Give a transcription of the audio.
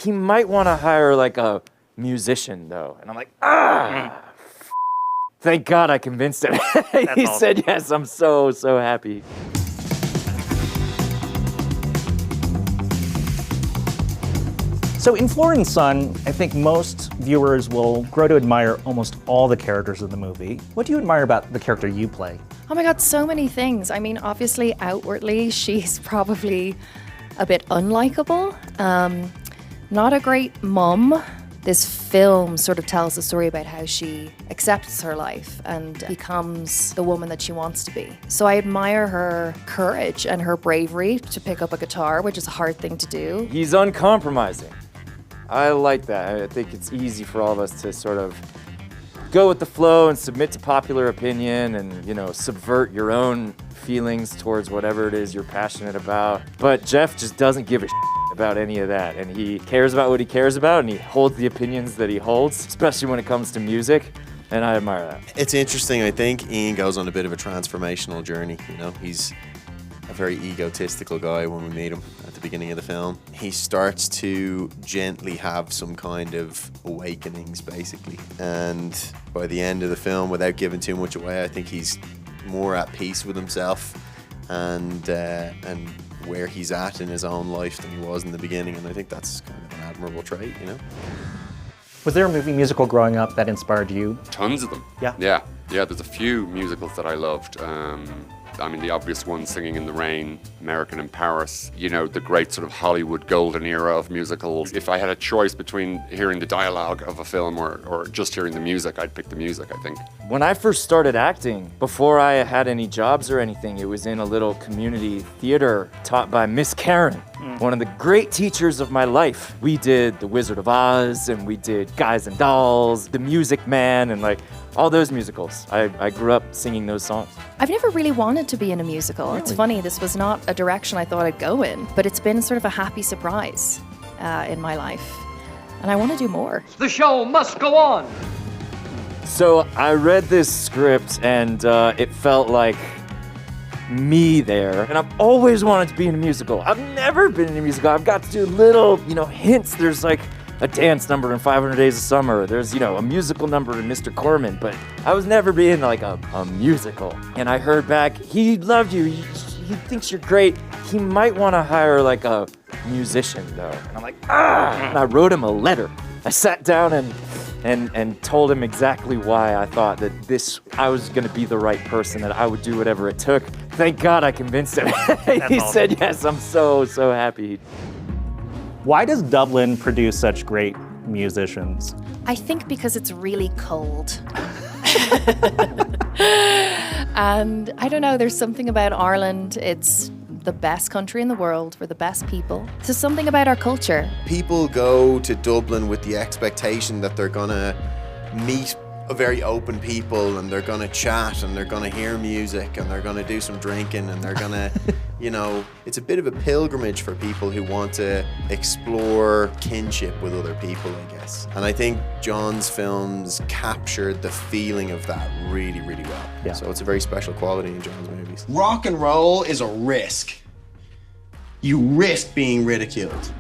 he might want to hire like a musician though. And I'm like, thank God I convinced him. He said yes. I'm so happy. So in Flora and Son, I think most viewers will grow to admire almost all the characters in the movie. What do you admire about the character you play? Oh my God, so many things. I mean, obviously, outwardly, she's probably a bit unlikable. Not a great mum. This film sort of tells the story about how she accepts her life and becomes the woman that she wants to be. So I admire her courage and her bravery to pick up a guitar, which is a hard thing to do. He's uncompromising. I like that. I think it's easy for all of us to sort of go with the flow and submit to popular opinion and, you know, subvert your own feelings towards whatever it is you're passionate about. But Jeff just doesn't give a about any of that, and he cares about what he cares about, and he holds the opinions that he holds, especially when it comes to music, and I admire that. It's interesting. I think Ian goes on a bit of a transformational journey. You know, he's a very egotistical guy when we meet him at the beginning of the film. He starts to gently have some kind of awakenings, basically, and by the end of the film, without giving too much away, I think he's more at peace with himself and where he's at in his own life than he was in the beginning, and I think that's kind of an admirable trait, you know? Was there a movie musical growing up that inspired you? Tons of them. Yeah, there's a few musicals that I loved. I mean, the obvious one, Singing in the Rain, American in Paris, you know, the great sort of Hollywood golden era of musicals. If I had a choice between hearing the dialogue of a film or just hearing the music, I'd pick the music, I think. When I first started acting, before I had any jobs or anything, it was in a little community theater taught by Miss Karen, one of the great teachers of my life. We did The Wizard of Oz, and we did Guys and Dolls, The Music Man, and like all those musicals. I grew up singing those songs. I've never really wanted to be in a musical. Really? It's funny, this was not a direction I thought I'd go in, but it's been sort of a happy surprise in my life, and I want to do more. The show must go on. So I read this script, and it felt like me there, and I've always wanted to be in a musical. I've never been in a musical. I've got to do little, hints. There's like a dance number in 500 Days of Summer. There's, a musical number in Mr. Corman, but I was never being like a musical. And I heard back, he loved you. He thinks you're great. He might want to hire like a musician though. And I'm like, and I wrote him a letter. I sat down and told him exactly why I thought that I was going to be the right person, that I would do whatever it took. Thank God I convinced him. He said yes. I'm so happy. Why does Dublin produce such great musicians? I think because it's really cold. And I don't know, there's something about Ireland. It's the best country in the world. We're the best people. There's something about our culture. People go to Dublin with the expectation that they're gonna meet a very open people, and they're gonna chat, and they're gonna hear music, and they're gonna do some drinking, and they're gonna, it's a bit of a pilgrimage for people who want to explore kinship with other people, I guess. And I think John's films captured the feeling of that really, really well. Yeah. So it's a very special quality in John's movies. Rock and roll is a risk. You risk being ridiculed.